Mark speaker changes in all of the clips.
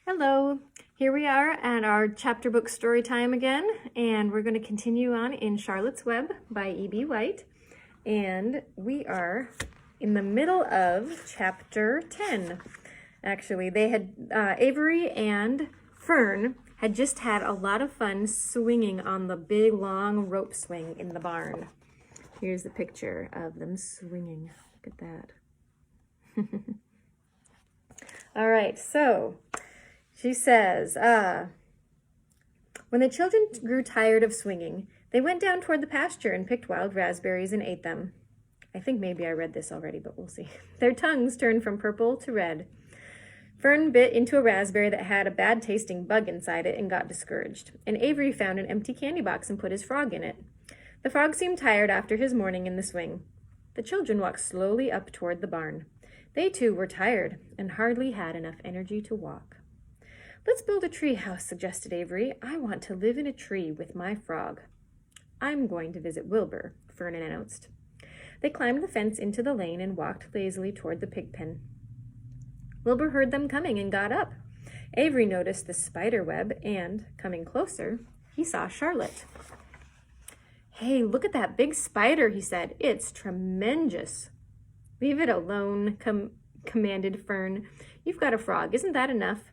Speaker 1: Hello, here we are at our chapter book story time again, and we're going to continue on in Charlotte's Web by E.B. White, and we are in the middle of chapter 10. Actually, they had Avery and Fern had just had a lot of fun swinging on the big long rope swing in the barn. Here's the picture of them swinging. Look at that. All right, so she says, when the children grew tired of swinging, they went down toward the pasture and picked wild raspberries and ate them. I think maybe I read this already, but we'll see. Their tongues turned from purple to red. Fern bit into a raspberry that had a bad-tasting bug inside it and got discouraged, and Avery found an empty candy box and put his frog in it. The frog seemed tired after his morning in the swing. The children walked slowly up toward the barn. They too were tired and hardly had enough energy to walk. "Let's build a tree house," suggested Avery. "I want to live in a tree with my frog." "I'm going to visit Wilbur," Fern announced. They climbed the fence into the lane and walked lazily toward the pig pen. Wilbur heard them coming and got up. Avery noticed the spider web and, coming closer, he saw Charlotte. "Hey, look at that big spider," he said. "It's tremendous." "Leave it alone," commanded Fern. "You've got a frog. Isn't that enough?"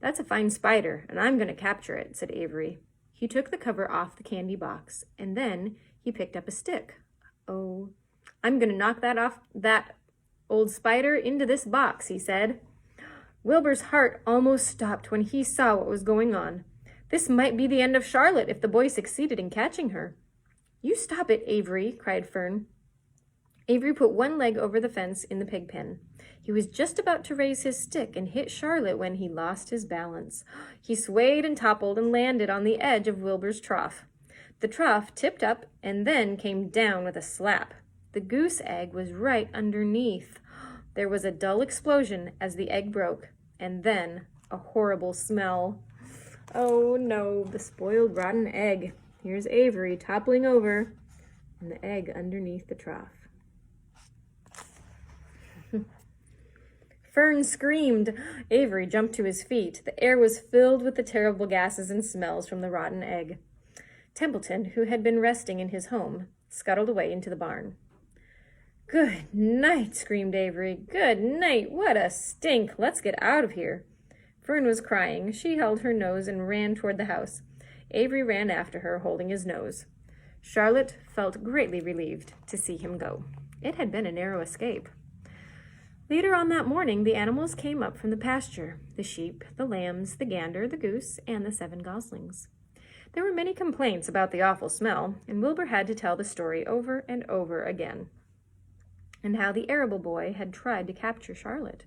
Speaker 1: "That's a fine spider, and I'm going to capture it," said Avery. He took the cover off the candy box, and then he picked up a stick. "Oh, I'm going to knock that old spider into this box," he said. Wilbur's heart almost stopped when he saw what was going on. This might be the end of Charlotte if the boy succeeded in catching her. "You stop it, Avery," cried Fern. Avery put one leg over the fence in the pig pen. He was just about to raise his stick and hit Charlotte when he lost his balance. He swayed and toppled and landed on the edge of Wilbur's trough. The trough tipped up and then came down with a slap. The goose egg was right underneath. There was a dull explosion as the egg broke, and then a horrible smell. Oh no, the spoiled rotten egg. Here's Avery toppling over, and the egg underneath the trough. Fern screamed. Avery jumped to his feet. The air was filled with the terrible gases and smells from the rotten egg. Templeton, who had been resting in his home, scuttled away into the barn. "Good night," screamed Avery. "Good night. What a stink. Let's get out of here." Fern was crying. She held her nose and ran toward the house. Avery ran after her, holding his nose. Charlotte felt greatly relieved to see him go. It had been a narrow escape. Later on that morning, the animals came up from the pasture, the sheep, the lambs, the gander, the goose, and the 7 goslings. There were many complaints about the awful smell, and Wilbur had to tell the story over and over again, and how the arable boy had tried to capture Charlotte,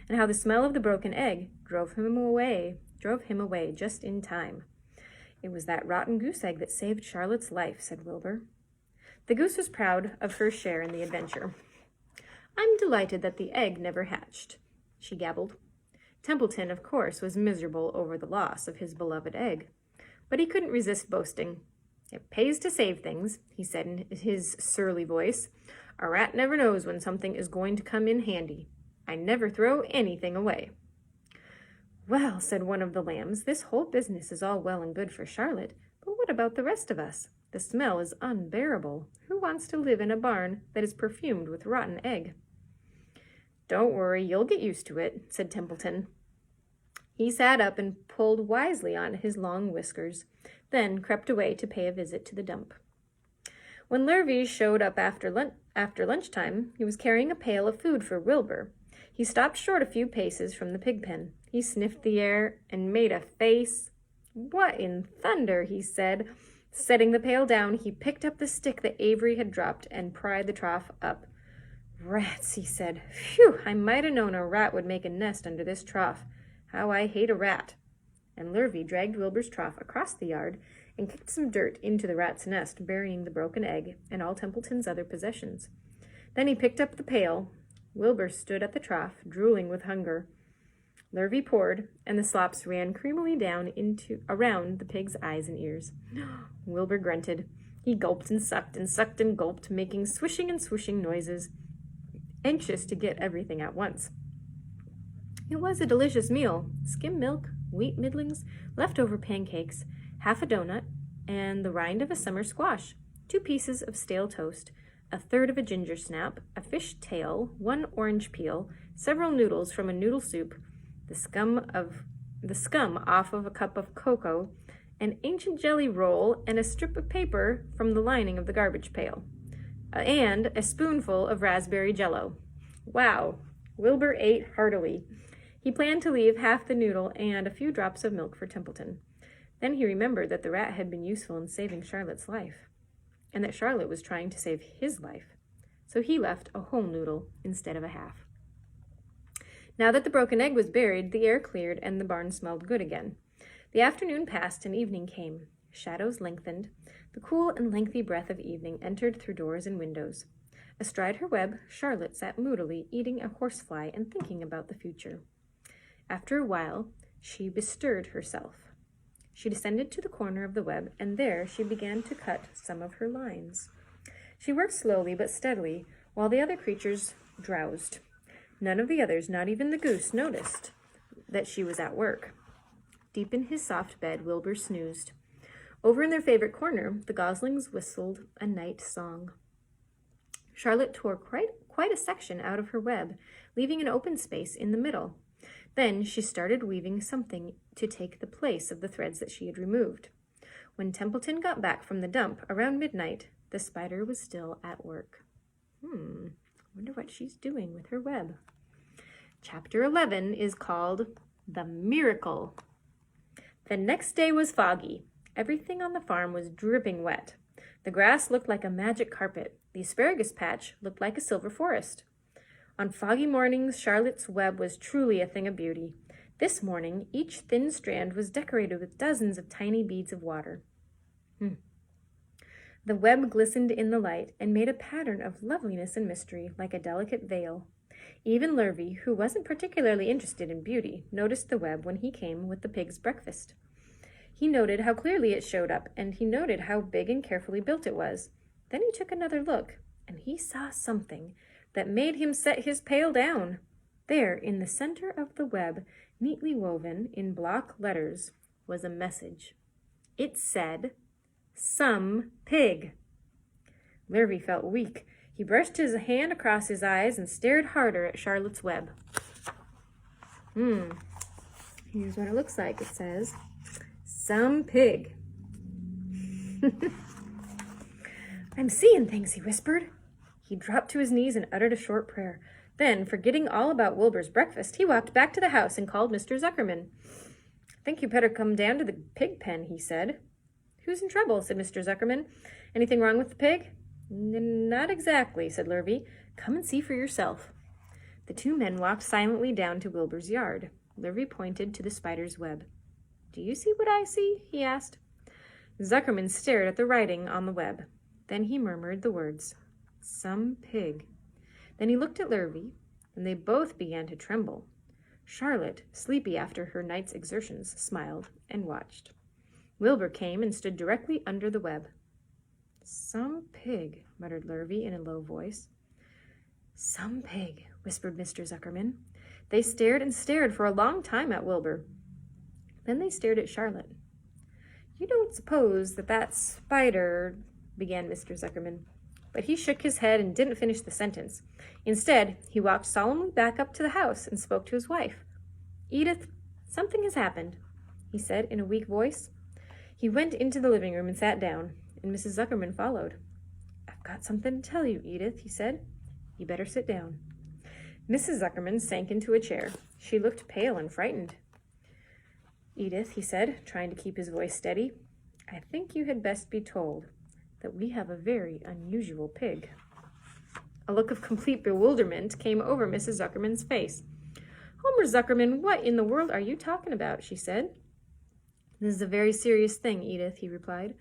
Speaker 1: and how the smell of the broken egg drove him away just in time. "It was that rotten goose egg that saved Charlotte's life," said Wilbur. The goose was proud of her share in the adventure. "I'm delighted that the egg never hatched," she gabbled. Templeton, of course, was miserable over the loss of his beloved egg, but he couldn't resist boasting. "It pays to save things," he said in his surly voice. "A rat never knows when something is going to come in handy. I never throw anything away." "Well," said one of the lambs, "this whole business is all well and good for Charlotte, but what about the rest of us? The smell is unbearable. Who wants to live in a barn that is perfumed with rotten egg?" "Don't worry, you'll get used to it," said Templeton. He sat up and pulled wisely on his long whiskers, then crept away to pay a visit to the dump. When Lurvy showed up after lunchtime, he was carrying a pail of food for Wilbur. He stopped short a few paces from the pig pen. He sniffed the air and made a face. "What in thunder?" he said. Setting the pail down, he picked up the stick that Avery had dropped and pried the trough up. "Rats," he said. "Phew, I might have known a rat would make a nest under this trough. How I hate a rat." And Lurvy dragged Wilbur's trough across the yard and kicked some dirt into the rat's nest, burying the broken egg and all Templeton's other possessions. Then he picked up the pail. Wilbur stood at the trough, drooling with hunger. Lurvy poured, and the slops ran creamily down around the pig's eyes and ears. Wilbur grunted. He gulped and sucked and gulped, making swishing and swooshing noises, anxious to get everything at once. It was a delicious meal. Skim milk, wheat middlings, leftover pancakes, half a donut, and the rind of a summer squash, 2 pieces of stale toast, a third of a ginger snap, a fish tail, 1 orange peel, several noodles from a noodle soup, the scum off of a cup of cocoa, an ancient jelly roll, and a strip of paper from the lining of the garbage pail, and a spoonful of raspberry jello. Wow! Wilbur ate heartily. He planned to leave half the noodle and a few drops of milk for Templeton. Then he remembered that the rat had been useful in saving Charlotte's life, and that Charlotte was trying to save his life. So he left a whole noodle instead of a half. Now that the broken egg was buried, the air cleared and the barn smelled good again. The afternoon passed and evening came. Shadows lengthened. The cool and lengthy breath of evening entered through doors and windows. Astride her web, Charlotte sat moodily eating a horsefly and thinking about the future. After a while, she bestirred herself. She descended to the corner of the web, and there she began to cut some of her lines. She worked slowly but steadily, while the other creatures drowsed. None of the others, not even the goose, noticed that she was at work. Deep in his soft bed, Wilbur snoozed. Over in their favorite corner, the goslings whistled a night song. Charlotte tore quite a section out of her web, leaving an open space in the middle. Then she started weaving something to take the place of the threads that she had removed. When Templeton got back from the dump around midnight, the spider was still at work. Wonder what she's doing with her web. Chapter 11 is called The Miracle. The next day was foggy. Everything on the farm was dripping wet. The grass looked like a magic carpet. The asparagus patch looked like a silver forest. On foggy mornings, Charlotte's web was truly a thing of beauty. This morning, each thin strand was decorated with dozens of tiny beads of water. The web glistened in the light and made a pattern of loveliness and mystery, like a delicate veil. Even Lurvy, who wasn't particularly interested in beauty, noticed the web when he came with the pig's breakfast. He noted how clearly it showed up, and he noted how big and carefully built it was. Then he took another look, and he saw something that made him set his pail down. There, in the center of the web, neatly woven in block letters, was a message. It said, "Some pig." Lurvy felt weak. He brushed his hand across his eyes and stared harder at Charlotte's web. Here's what it looks like. It says, "Some pig." "I'm seeing things," he whispered. He dropped to his knees and uttered a short prayer. Then, forgetting all about Wilbur's breakfast, he walked back to the house and called Mr. Zuckerman. "I think you better come down to the pig pen," he said. "Who's in trouble?" said Mr. Zuckerman. "Anything wrong with the pig?" "Not exactly," said Lurvy. "Come and see for yourself." The 2 men walked silently down to Wilbur's yard. Lurvy pointed to the spider's web. "Do you see what I see?" he asked. Zuckerman stared at the writing on the web. Then he murmured the words, "Some pig." Then he looked at Lurvy, and they both began to tremble. Charlotte, sleepy after her night's exertions, smiled and watched. Wilbur came and stood directly under the web. "Some pig," muttered Lurvy in a low voice. "Some pig," whispered Mr. Zuckerman. They stared and stared for a long time at Wilbur. Then they stared at Charlotte. "You don't suppose that spider—" began Mr. Zuckerman. But he shook his head and didn't finish the sentence. Instead, he walked solemnly back up to the house and spoke to his wife. "Edith, something has happened," he said in a weak voice. He went into the living room and sat down, and Mrs. Zuckerman followed. "I've got something to tell you, Edith," he said. "You better sit down." Mrs. Zuckerman sank into a chair. She looked pale and frightened. "Edith," he said, trying to keep his voice steady, "I think you had best be told that we have a very unusual pig." A look of complete bewilderment came over Mrs. Zuckerman's face. "Homer Zuckerman, what in the world are you talking about?" she said. "This is a very serious thing, Edith," he replied.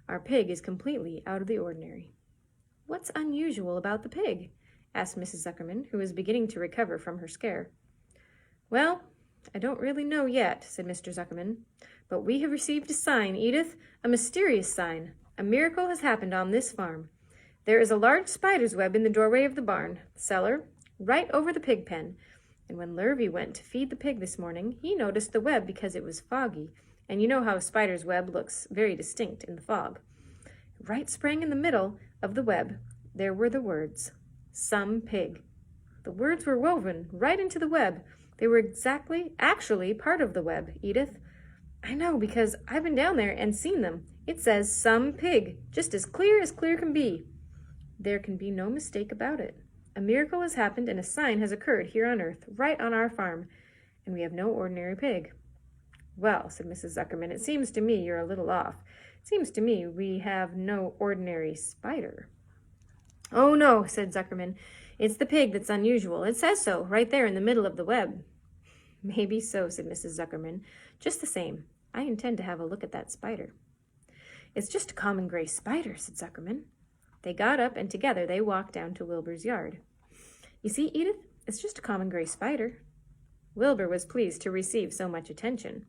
Speaker 1: "Our pig is completely out of the ordinary." "What's unusual about the pig?" asked Mrs. Zuckerman, who was beginning to recover from her scare. "Well, I don't really know yet," said Mr. Zuckerman. "But we have received a sign, Edith, a mysterious sign. A miracle has happened on this farm. There is a large spider's web in the doorway of the barn cellar, right over the pig pen. And when Lurvy went to feed the pig this morning, he noticed the web because it was foggy, and you know how a spider's web looks very distinct in the fog. Right sprang in the middle of the web, there were the words, "Some pig." The words were woven right into the web. They were actually part of the web, Edith. I know, because I've been down there and seen them. It says "Some pig," just as clear can be. There can be no mistake about it. A miracle has happened and a sign has occurred here on earth, right on our farm, and we have no ordinary pig. Well, said Mrs. Zuckerman, it seems to me you're a little off. It seems to me we have no ordinary spider. Oh, no, said Zuckerman. It's the pig that's unusual. It says so, right there in the middle of the web. Maybe so, said Mrs. Zuckerman. Just the same, I intend to have a look at that spider. It's just a common gray spider, said Zuckerman. They got up, and together they walked down to Wilbur's yard. You see, Edith, it's just a common gray spider. Wilbur was pleased to receive so much attention.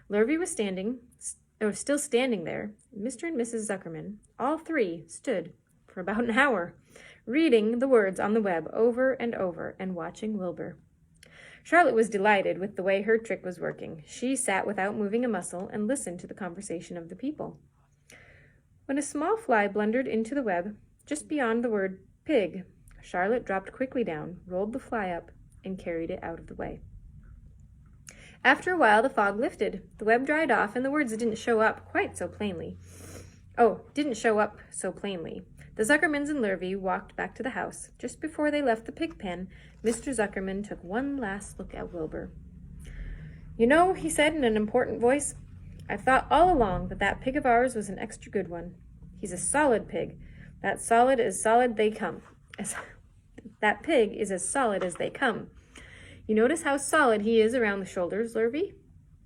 Speaker 1: Lurvy was still standing there. Mr. and Mrs. Zuckerman, all three, stood for about an hour, reading the words on the web over and watching Wilbur. Charlotte was delighted with the way her trick was working. She sat without moving a muscle and listened to the conversation of the people. When a small fly blundered into the web, just beyond the word pig, Charlotte dropped quickly down, rolled the fly up, and carried it out of the way. After a while, the fog lifted. The web dried off, and the words didn't show up so plainly. The Zuckermans and Lurvy walked back to the house. Just before they left the pig pen, Mr. Zuckerman took one last look at Wilbur. You know, he said in an important voice, I've thought all along that pig of ours was an extra good one. He's a solid pig. That pig is as solid as they come. You notice how solid he is around the shoulders, Lurvy?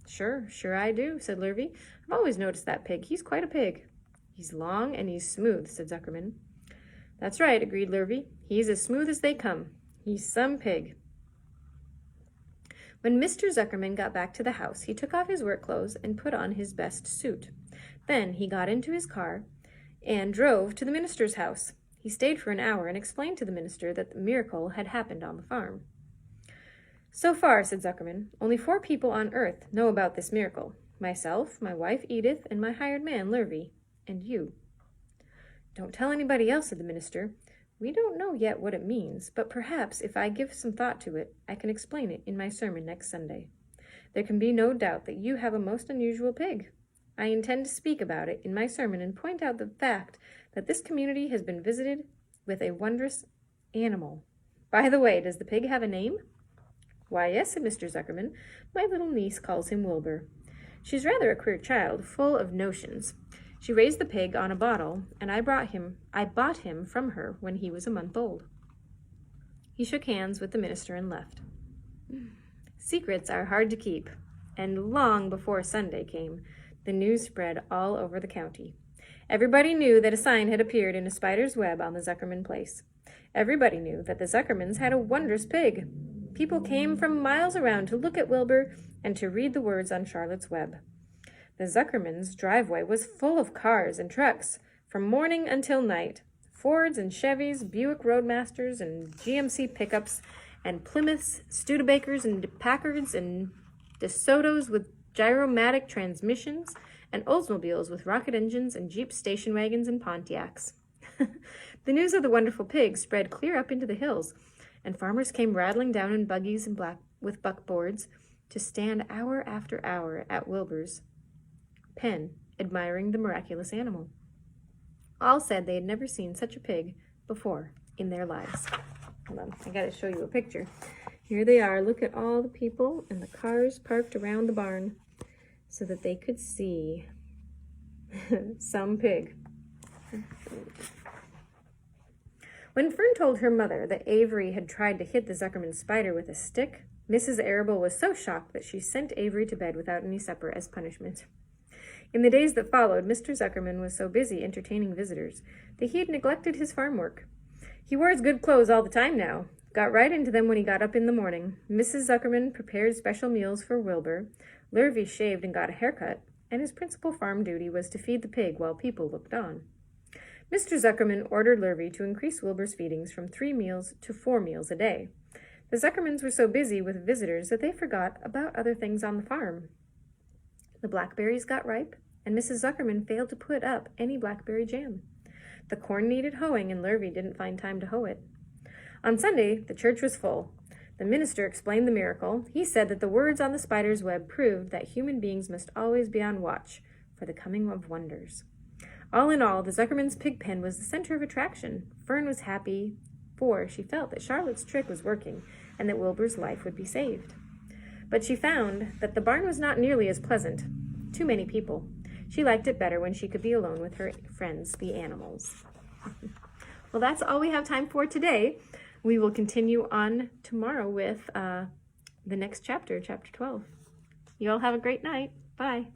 Speaker 1: Sure I do, said Lurvy. I've always noticed that pig. He's quite a pig. He's long and he's smooth, said Zuckerman. That's right, agreed Lurvy. He's as smooth as they come. He's some pig. When Mr. Zuckerman got back to the house, he took off his work clothes and put on his best suit. Then he got into his car and drove to the minister's house. He stayed for an hour and explained to the minister that the miracle had happened on the farm. So far, said Zuckerman, only 4 people on earth know about this miracle. Myself, my wife Edith, and my hired man Lurvy, and you. Don't tell anybody else, said the minister. We don't know yet what it means, but perhaps if I give some thought to it, I can explain it in my sermon next Sunday. There can be no doubt that you have a most unusual pig. I intend to speak about it in my sermon and point out the fact that this community has been visited with a wondrous animal. By the way, does the pig have a name? Why, yes, said Mr. Zuckerman. My little niece calls him Wilbur. She's rather a queer child, full of notions. She raised the pig on a bottle, and I bought him from her when he was a month old. He shook hands with the minister and left. Secrets are hard to keep, and long before Sunday came, the news spread all over the county. Everybody knew that a sign had appeared in a spider's web on the Zuckerman place. Everybody knew that the Zuckermans had a wondrous pig. People came from miles around to look at Wilbur and to read the words on Charlotte's web. The Zuckermans' driveway was full of cars and trucks, from morning until night. Fords and Chevys, Buick Roadmasters and GMC pickups, and Plymouths, Studebakers and Packards and DeSotos with gyromatic transmissions, and Oldsmobiles with rocket engines and Jeep station wagons and Pontiacs. The news of the wonderful pig spread clear up into the hills, and farmers came rattling down in buggies and with buckboards to stand hour after hour at Wilbur's pen, admiring the miraculous animal. All said they had never seen such a pig before in their lives. Hold on, I gotta show you a picture. Here they are. Look at all the people and the cars parked around the barn so that they could see some pig. When Fern told her mother that Avery had tried to hit the Zuckerman spider with a stick, Mrs. Arable was so shocked that she sent Avery to bed without any supper as punishment. In the days that followed, Mr. Zuckerman was so busy entertaining visitors that he had neglected his farm work. He wore his good clothes all the time now, got right into them when he got up in the morning. Mrs. Zuckerman prepared special meals for Wilbur, Lurvy shaved and got a haircut, and his principal farm duty was to feed the pig while people looked on. Mr. Zuckerman ordered Lurvy to increase Wilbur's feedings from 3 meals to 4 meals a day. The Zuckermans were so busy with visitors that they forgot about other things on the farm. The blackberries got ripe, and Mrs. Zuckerman failed to put up any blackberry jam. The corn needed hoeing, and Lurvy didn't find time to hoe it. On Sunday, the church was full. The minister explained the miracle. He said that the words on the spider's web proved that human beings must always be on watch for the coming of wonders. All in all, the Zuckerman's pig pen was the center of attraction. Fern was happy, for she felt that Charlotte's trick was working and that Wilbur's life would be saved. But she found that the barn was not nearly as pleasant. Too many people. She liked it better when she could be alone with her friends, the animals. Well, that's all we have time for today. We will continue on tomorrow with the next chapter, chapter 12. You all have a great night. Bye.